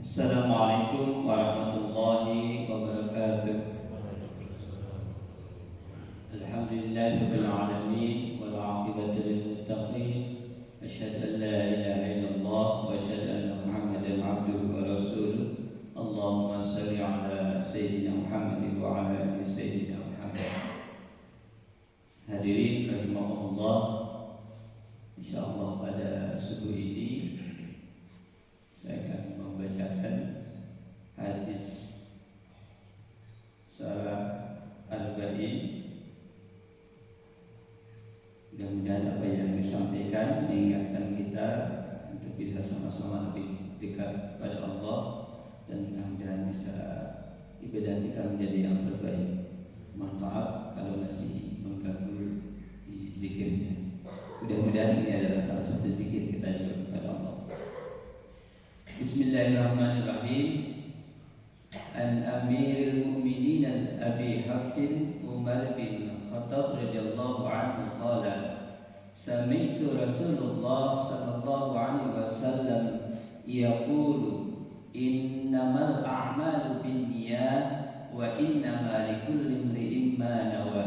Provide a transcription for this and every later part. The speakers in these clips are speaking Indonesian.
Assalamualaikum warahmatullahi wabarakatuh. Alhamdulillahirabbil alamin wal 'aqibatu lil muttaqin. Asyhadu an la ilaha illallah wa asyhadu anna Muhammadan 'abduhu wa rasuluh. Allahumma shalli ala sayyidina Muhammad wa ala ali sayyidina Muhammad. Hadirin rahimakumullah. Insyaallah pada subuh ini saya akan membacakan hadis surah Al-Baqarah. Mudah-mudahan apa yang disampaikan mengingatkan kita untuk bisa sama-sama lebih dekat kepada Allah, dan mudah-mudahan bisa ibadah kita menjadi yang terbaik. Mohon maaf kalau masih mengganggu di zikirnya. Mudah-mudahan ini adalah salah satu zikir kita juga kepada Allah. Bismillahirrahmanirrahim. An Amirul Mu'minin Abi Hafsin Umar bin Khattab radhiyallahu anhu qala sami'tu Rasulullah sallallahu alaihi wasallam yaqulu innamal a'malu binniyat wa innamal likulli imri'in ma nawa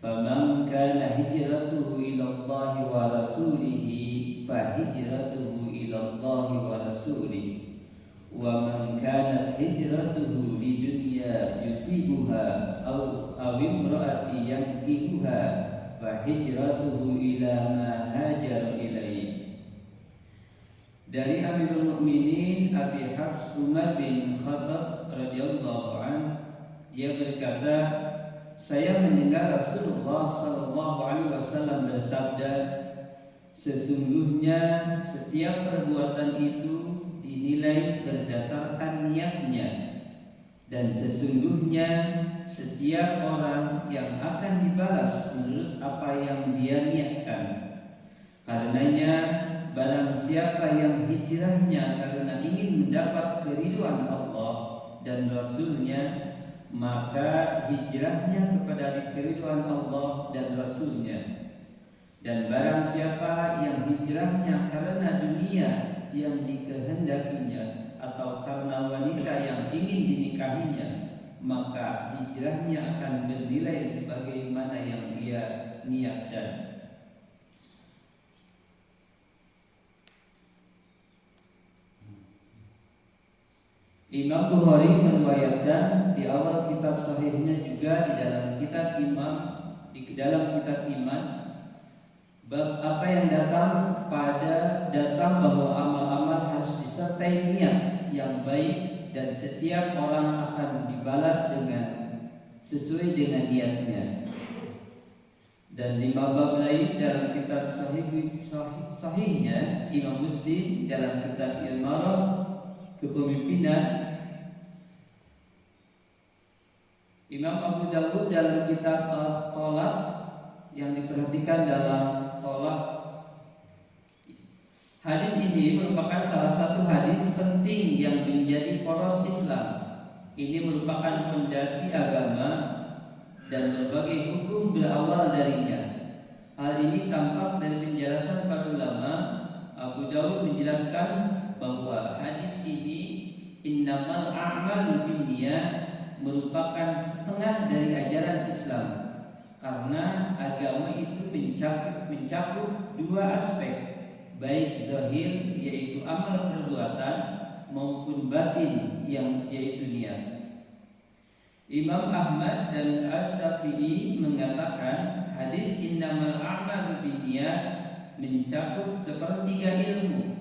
faman kana hijratuhu ila Allah wa rasulihi fa hijratuhu ila Allah wa rasulihi wa man kanat hijratuhu lidunya yusibuha aw imraati yankihuha fa hijratuhu ila ma hajara ilaihi. Dari Amirul Mukminin Abi Hafs Umar bin Khattab radhiyallahu anhu, ia berkata, saya mendengar Rasulullah sallallahu alaihi wasallam bersabda, sesungguhnya setiap perbuatan itu dinilai berdasarkan niatnya, dan sesungguhnya setiap orang yang akan dibalas menurut apa yang dia niatkan. Karenanya barang siapa yang hijrahnya karena ingin mendapat keridhaan Allah dan Rasulnya, maka hijrahnya kepada keridhaan Allah dan Rasulnya. Dan barang siapa yang hijrahnya karena dunia yang dikehendakinya atau karena wanita yang ingin dinikahinya, maka hijrahnya akan bernilai sebagaimana yang dia niatkan. Imam Bukhari meriwayatkan di awal kitab sahihnya, juga di dalam kitab iman, bab apa yang datang bahwa amal-amal harus disertai niat yang baik, dan setiap orang akan dibalas sesuai dengan niatnya. Dan 5 bab lain dalam kitab sahihnya Imam Muslim dalam kitab Imarah kepemimpinan, Imam Abu Dawud dalam kitab Tolak yang diperhatikan dalam tolak. Hadis ini merupakan salah satu hadis penting yang menjadi poros Islam. Ini merupakan fondasi agama dan berbagai hukum berawal darinya. Hal ini tampak dari penjelasan para ulama. Abu Dawud menjelaskan bahwa hadis ini innamal a'malu binniyat merupakan setengah dari ajaran Islam, karena agama itu mencakup 2 aspek, baik zahir yaitu amal perbuatan maupun batin yang yaitu niat. Imam Ahmad dan Asy-Syafi'i mengatakan hadis innamal a'malu binniyat mencakup sepertiga ilmu,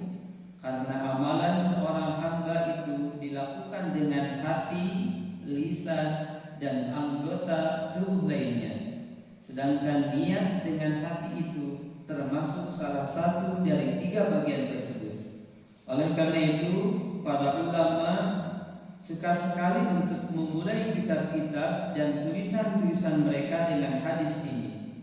karena amalan seorang hamba itu dilakukan dengan hati, lisan, dan anggota tubuh lainnya. Sedangkan niat dengan hati itu termasuk salah satu dari 3 bagian tersebut. Oleh karena itu, para ulama suka sekali untuk memulai kitab-kitab dan tulisan-tulisan mereka dengan hadis ini.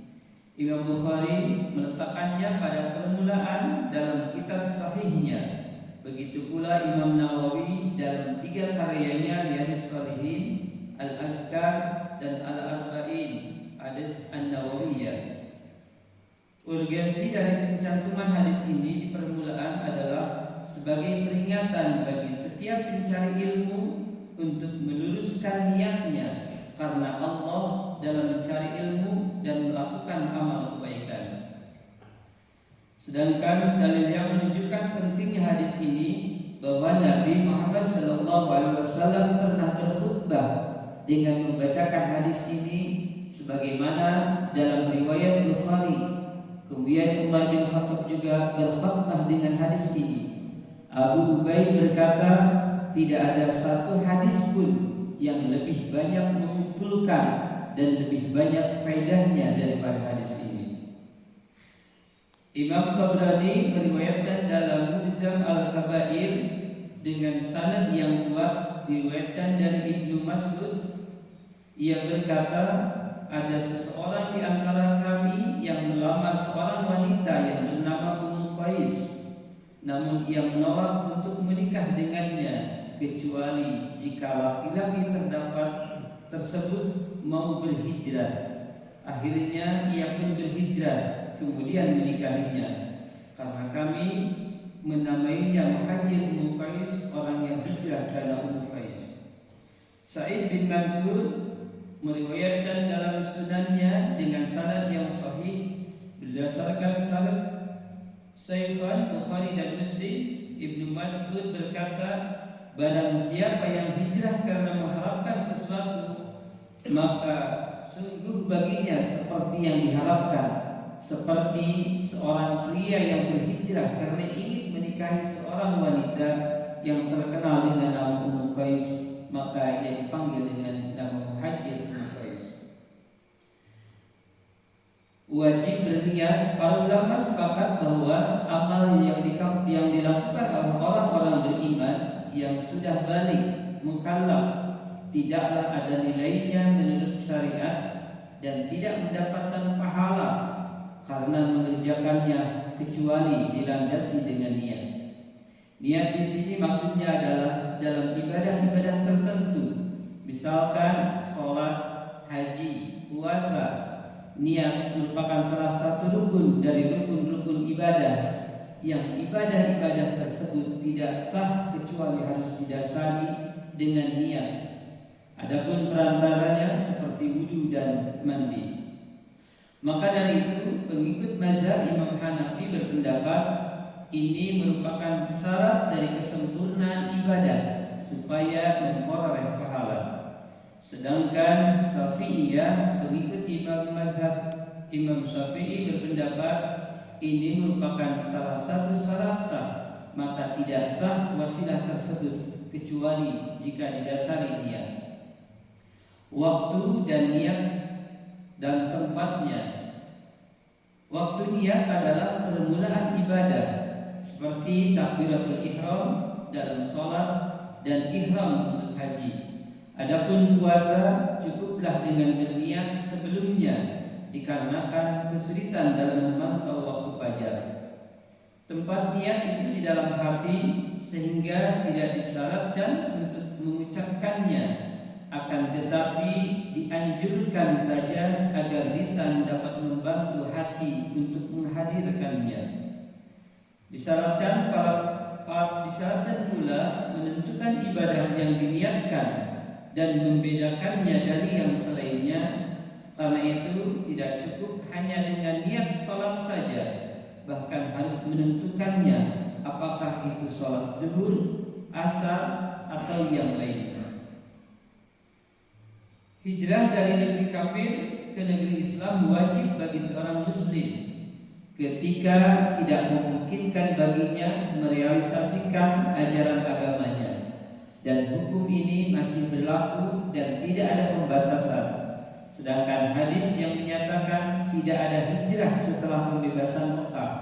Imam Bukhari meletakkannya pada permulaan dalam kitab sahihnya. Begitu pula Imam Nawawi dalam 3 karyanya Riyadhus Shalihin, Al-Azkar, dan Al-Arba'in Hadis An-Nawawiyah. Urgensi dari pencantuman hadis ini di permulaan adalah sebagai peringatan bagi setiap setiap pencari ilmu untuk meluruskan niatnya karena Allah dalam mencari ilmu dan melakukan amal kebaikan. Sedangkan dalil yang menunjukkan pentingnya hadis ini bahwa Nabi Muhammad SAW pernah berkhutbah dengan membacakan hadis ini sebagaimana dalam riwayat Bukhari. Kemudian Umar bin Khattab juga berkhutbah dengan hadis ini. Abu Ubaid berkata, tidak ada satu hadis pun yang lebih banyak mengumpulkan dan lebih banyak faedahnya daripada hadis ini. Imam Tabrani meriwayatkan dalam Mu'jam Al-Kabair dengan sanad yang kuat diriwayatkan dari Ibnu Mas'ud. Ia berkata, ada seseorang di antara kami yang melamar seorang wanita yang bernama Ummu Qais, namun ia menolak untuk menikah dengannya kecuali jika laki-laki terdapat tersebut mau berhijrah. Akhirnya ia pun berhijrah kemudian menikahinya. Karena kami menamainya Muhajir Ummu Qais, orang yang hijrah karena Ummu Qais. Sa'id bin Mansur meriwayatkan dalam sunannya dengan sanad yang sahih berdasarkan sanad Sahihah Bukhari dan Muslim. Ibnu Mas'ud berkata, barang siapa yang hijrah karena mengharapkan sesuatu, maka sungguh baginya seperti yang diharapkan, seperti seorang pria yang berhijrah karena ingin menikahi seorang wanita yang terkenal dengan nama Ummu Qais, maka ia dipanggil dengan nama Muhajir Ummu Qais. Wajib berniat. Para ulama sepakat bahwa amal yang dilakukan oleh orang-orang beriman yang sudah balik mukallaf tidaklah ada nilainya menurut syariat dan tidak mendapatkan pahala karena mengerjakannya kecuali dilandasi dengan niat. Niat di sini maksudnya adalah dalam ibadah-ibadah tertentu, misalkan sholat, haji, puasa. Niat merupakan salah satu rukun dari rukun-rukun ibadah, yang ibadah-ibadah tersebut tidak sah kecuali harus didasari dengan niat. Adapun perantaranya seperti wudu dan mandi. Maka dari itu pengikut mazhab Imam Hanafi berpendapat ini merupakan syarat dari kesempurnaan ibadah supaya memperoleh pahala. Sedangkan Syafi'iyah, pengikut Imam Syafi'i berpendapat ini merupakan salah satu syarat sah, maka tidak sah wasilah tersebut kecuali jika didasari niat. Waktu dan niat dan tempatnya. Waktu niat adalah permulaan ibadah, seperti takbiratul ihram dalam sholat dan ihram untuk haji. Adapun puasa cukuplah dengan berniat sebelumnya dikarenakan kesulitan dalam memantau waktu fajar. Tempat niat itu di dalam hati sehingga tidak disyaratkan untuk mengucapkannya, akan tetapi dianjurkan saja agar lisan dapat membantu hati untuk menghadirkannya. Disyaratkan pula menentukan ibadah yang diniatkan dan membedakannya dari yang selainnya. Karena itu tidak cukup hanya dengan niat sholat saja, bahkan harus menentukannya apakah itu sholat zuhur, asar, atau yang lainnya. Hijrah dari negeri kafir ke negeri Islam wajib bagi seorang muslim ketika tidak memungkinkan baginya merealisasikan ajaran agamanya, dan hukum ini masih berlaku dan tidak ada pembatasan. Sedangkan hadis yang menyatakan tidak ada hijrah setelah pembebasan Mekah,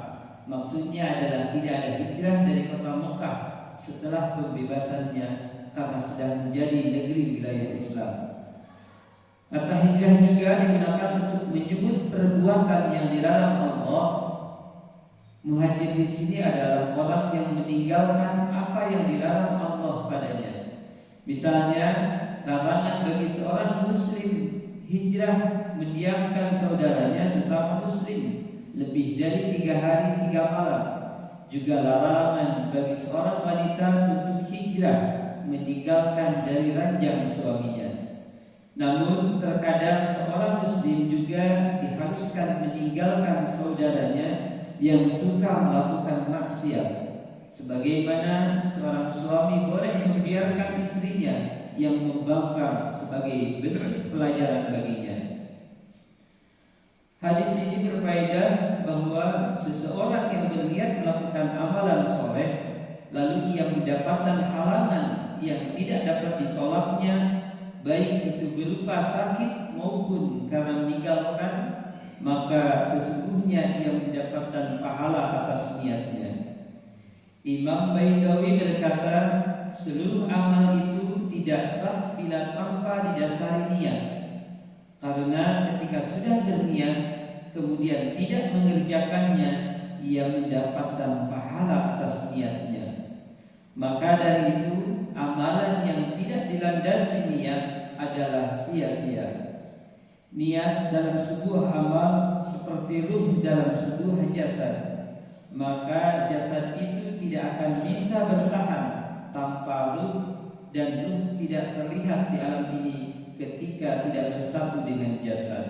maksudnya adalah tidak ada hijrah dari kota Mekah setelah pembebasannya karena sudah menjadi negeri wilayah Islam. Kata hijrah juga digunakan untuk menyebut perbuatan yang dilarang Allah. Muhajir di sini adalah orang yang meninggalkan apa yang dilarang Allah padanya. Misalnya, larangan bagi seorang muslim hijrah mendiamkan saudaranya sesama muslim lebih dari 3 hari 3 malam. juga larangan bagi seorang wanita untuk hijrah meninggalkan dari ranjang suaminya. Namun terkadang seorang muslim juga diharuskan meninggalkan saudaranya yang suka melakukan maksiat, sebagaimana seorang suami boleh membiarkan istrinya yang membangkang sebagai bentuk pelajaran baginya. Hadis ini berfaedah bahwa seseorang yang berniat melakukan amalan soleh lalu ia mendapatkan halangan yang tidak dapat ditolaknya, baik itu berupa sakit maupun karena meninggalkan, maka sesungguhnya ia mendapatkan pahala atas niatnya. Imam Baidawi berkata, seluruh amal itu tidak sah bila tanpa didasari niat. Karena ketika sudah berniat kemudian tidak mengerjakannya, ia mendapatkan pahala atas niatnya. Maka dari itu amalan yang tidak dilandasi niat adalah sia-sia. Niat dalam sebuah amal seperti ruh dalam sebuah jasad, maka jasad itu tidak akan bisa bertahan tanpa ruh, dan ruh tidak terlihat di alam ini ketika tidak bersatu dengan jasad.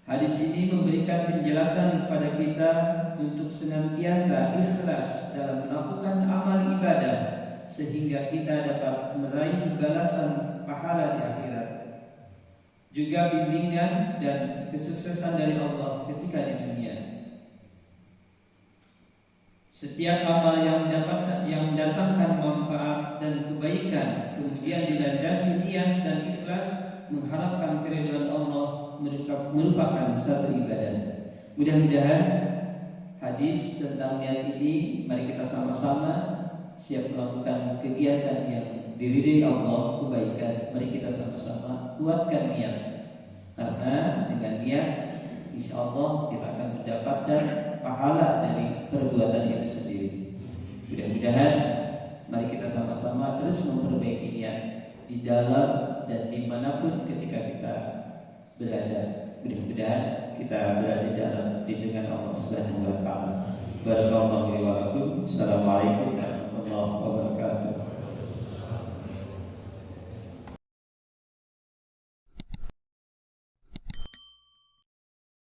Hadis ini memberikan penjelasan kepada kita untuk senantiasa ikhlas dalam melakukan amal ibadah, sehingga kita dapat meraih balasan pahala di akhirat. Juga bimbingan dan kesuksesan dari Allah ketika di dunia. Setiap amal yang mendatangkan manfaat dan kebaikan kemudian dilandasi niat dan ikhlas mengharapkan keridhaan Allah merupakan satu ibadah. Mudah-mudahan hadis tentang niat ini mari kita sama-sama siap melakukan kegiatan yang diridhai Allah, kebaikan. Mari kita sama-sama kuatkan niat, karena dengan niat insya Allah kita akan mendapatkan pahala dari perbuatan itu sendiri. Mudah-mudahan mari kita sama-sama terus memperbaiki niat di dalam dan dimanapun ketika kita berada. Mudah-mudahan kita berada dalam lindungan Allah Subhanahu wa taala. Barakallahu li wa lakum. Assalamualaikum warahmatullahi wabarakatuh.